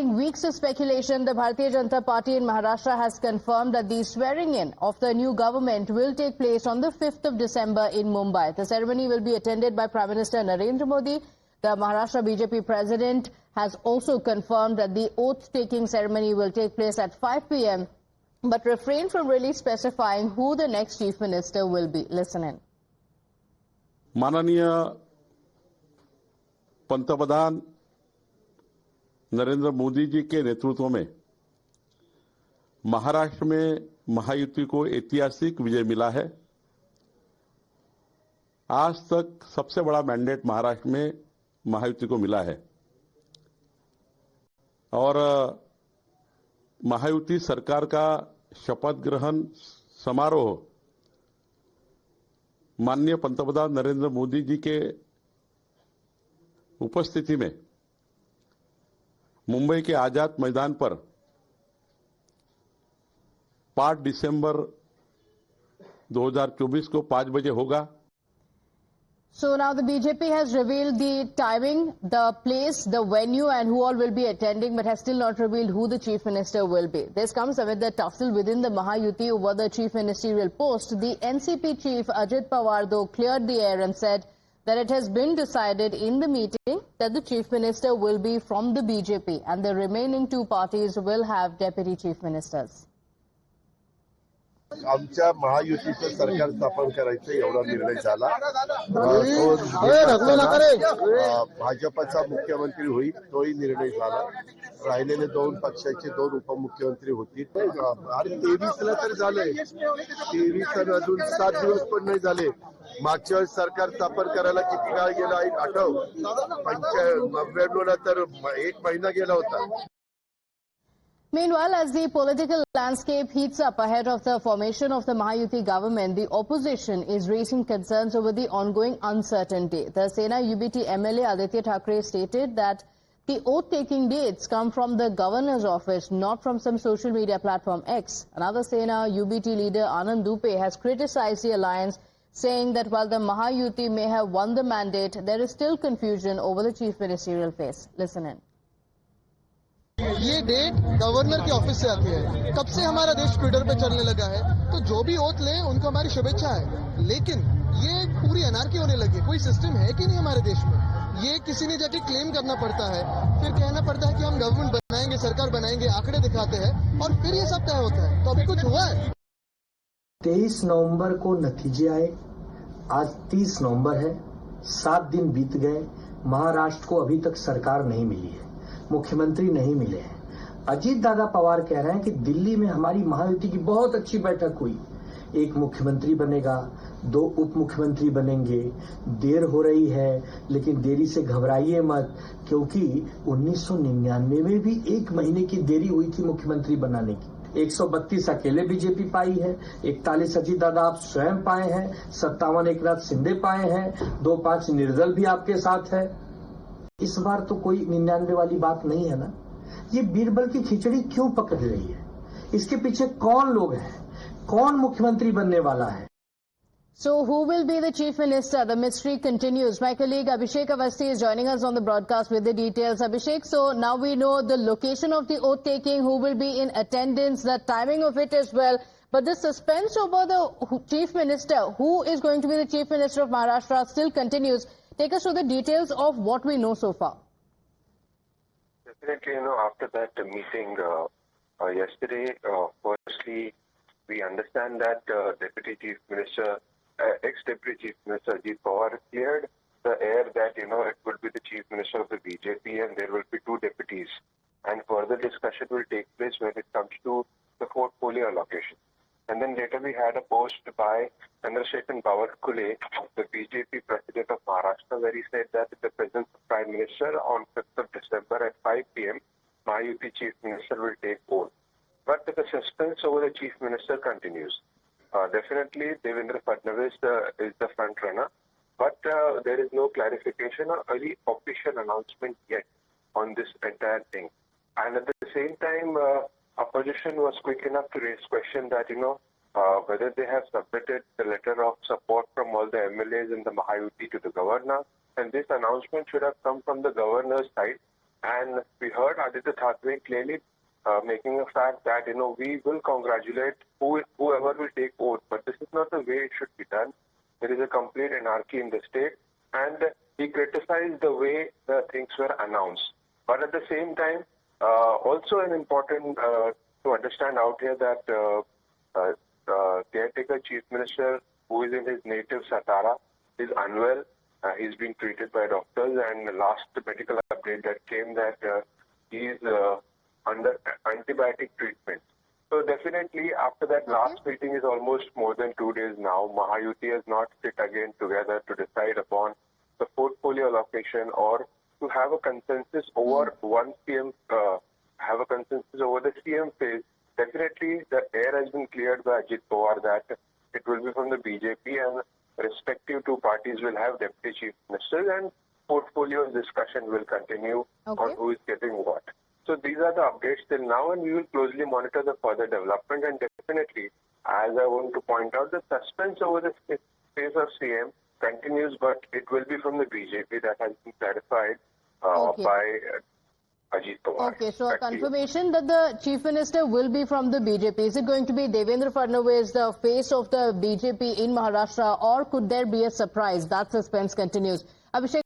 Ending weeks of speculation, the Bharatiya Janata Party in Maharashtra has confirmed that the swearing-in of the new government will take place on the 5th of December in Mumbai. The ceremony will be attended by Prime Minister Narendra Modi. The Maharashtra BJP president has also confirmed that the oath-taking ceremony will take place at 5 p.m. but refrained from really specifying who the next chief minister will be. Listen in. माननीय पंतप्रधान नरेंद्र मोदी जी के नेतृत्व में महाराष्ट्र में महायुति को ऐतिहासिक विजय मिला है। आज तक सबसे बड़ा मैंडेट महाराष्ट्र में महायुति को मिला है और महायुति सरकार का शपथ ग्रहण समारोह माननीय पंतप्रधान नरेंद्र मोदी जी के उपस्थिति में मुंबई के आजाद मैदान पर 5 दिसंबर 2024 को 5 बजे होगा। So now the BJP has revealed the timing, the place, the venue and who all will be attending, but has still not revealed who the chief minister will be. This comes amid the tussle within the Mahayuti over the chief ministerial post. The NCP chief Ajit Pawar though cleared the air and said that it has been decided in the meeting that the chief minister will be from the BJP and the remaining two parties will have deputy chief ministers. आमच्या महायुतीचं सरकार स्थापन करायचं एवढा निर्णय झाला। भाजपचा मुख्यमंत्री होईल तोही निर्णय झाला। राहिलेले दोन पक्षाचे दोन उपमुख्यमंत्री होतील आणि 23ला तर झाले 23 तर अजून 7 दिवस पण नाही झाले। मागच्या वेळेस सरकार स्थापन करायला किती काळ गेला आठव 95ला तर 1 महिना गेला होता। Meanwhile, as the political landscape heats up ahead of the formation of the Mahayuti government, the opposition is raising concerns over the ongoing uncertainty. The Sena UBT MLA Aditya Thackeray stated that the oath-taking dates come from the governor's office, not from some social media platform X. Another Sena UBT leader, Anand Dupe, has criticized the alliance, saying that while the Mahayuti may have won the mandate, there is still confusion over the chief ministerial phase. Listen in. ये date governor के office से आती है। कब से हमारा देश Twitter पे चलने लगा है, तो जो भी ओथ ले उनको हमारी शुभेच्छा है। लेकिन ये पूरी अनारकी होने लगी। कोई सिस्टम है कि नहीं हमारे देश में? ये किसी ने जाके क्लेम करना पड़ता है, फिर कहना पड़ता है कि हम गवर्नमेंट बनाएंगे, सरकार बनाएंगे, आंकड़े दिखाते हैं और फिर ये सब तय होता है। तो अभी कुछ हुआ है? 23 नवंबर को नतीजे आए। आज 30 नवंबर है, 7 दिन बीत गए। महाराष्ट्र को अभी तक सरकार नहीं मिली है, मुख्यमंत्री नहीं मिले हैं। अजीत दादा पवार कह रहे हैं कि दिल्ली में हमारी महायुति की बहुत अच्छी बैठक हुई, एक मुख्यमंत्री बनेगा, 2 उप मुख्यमंत्री बनेंगे, देर हो रही है लेकिन देरी से घबराइए मत, क्योंकि 1999 में भी 1 महीने की देरी हुई थी मुख्यमंत्री बनाने की। 132 अकेले बीजेपी पाई है, 41 अजीत दादा आप स्वयं पाए हैं, 57 एकनाथ शिंदे पाए हैं, 2-5 निर्दल भी आपके साथ है। इस बार तो कोई 99 वाली बात नहीं है ना। ये बीरबल की खिचड़ी क्यों पकड़ रही है? इसके पीछे कौन लोग हैं? कौन मुख्यमंत्री बनने वाला है? So who will be the chief minister? The mystery continues. My colleague Abhishek Avasthi is joining us on the broadcast with the details. Abhishek, so now we know the location of the oath taking, who will be in attendance, the timing of it as well. But the suspense over the chief minister, who is going to be the chief minister of Maharashtra, still continues. Take us through the details of what we know so far. Definitely, after that meeting yesterday, firstly, we understand that Deputy Chief Minister, ex-Deputy Chief Minister Ajit Pawar cleared the air that, it will be the Chief Minister of the BJP and there will be 2 deputies. And further discussion will take place when it comes to the portfolio allocation. And then later we had a post by Chandrasekhar Bawatkule, the BJP president of Maharashtra, where he said that in the presence of Prime Minister on 5th of December at 5 p.m., Mahayuti Chief Minister will take oath. But the suspense over the Chief Minister continues. Definitely, Devendra Fadnavis is the front runner, but there is no clarification or any official announcement yet on this entire thing. And at the same time, opposition was quick enough to raise question that, whether they have submitted the letter of support from all the MLAs in the Mahayuti to the governor. And this announcement should have come from the governor's side, And we heard Aditya Thackeray clearly making a fact that, we will congratulate whoever will take oath, but this is not the way it should be done. There is a complete anarchy in the state, and he criticized the way the things were announced. But at the same time, also an important to understand out here that caretaker chief minister, who is in his native Satara, is unwell. He's being treated by doctors, and the last medical update that came that he is under antibiotic treatment. So definitely after that last meeting is almost more than 2 days now, Mahayuti has not sit again together to decide upon the portfolio allocation or to have a consensus over one CM, have a consensus over the CM phase. Definitely the air has been cleared by Ajit Pawar that it will be from the BJP, and respective two parties will have deputy chief ministers, and portfolio discussion will continue on who is getting what. So these are the updates till now, and we will closely monitor the further development. And definitely, as I want to point out, the suspense over the phase of CM continues, but it will be from the BJP. That has been clarified by Ajit Pawar. Okay, so a confirmation that the chief minister will be from the BJP. Is it going to be Devendra Fadnavis, the face of the BJP in Maharashtra, or could there be a surprise? That suspense continues. Abhishek.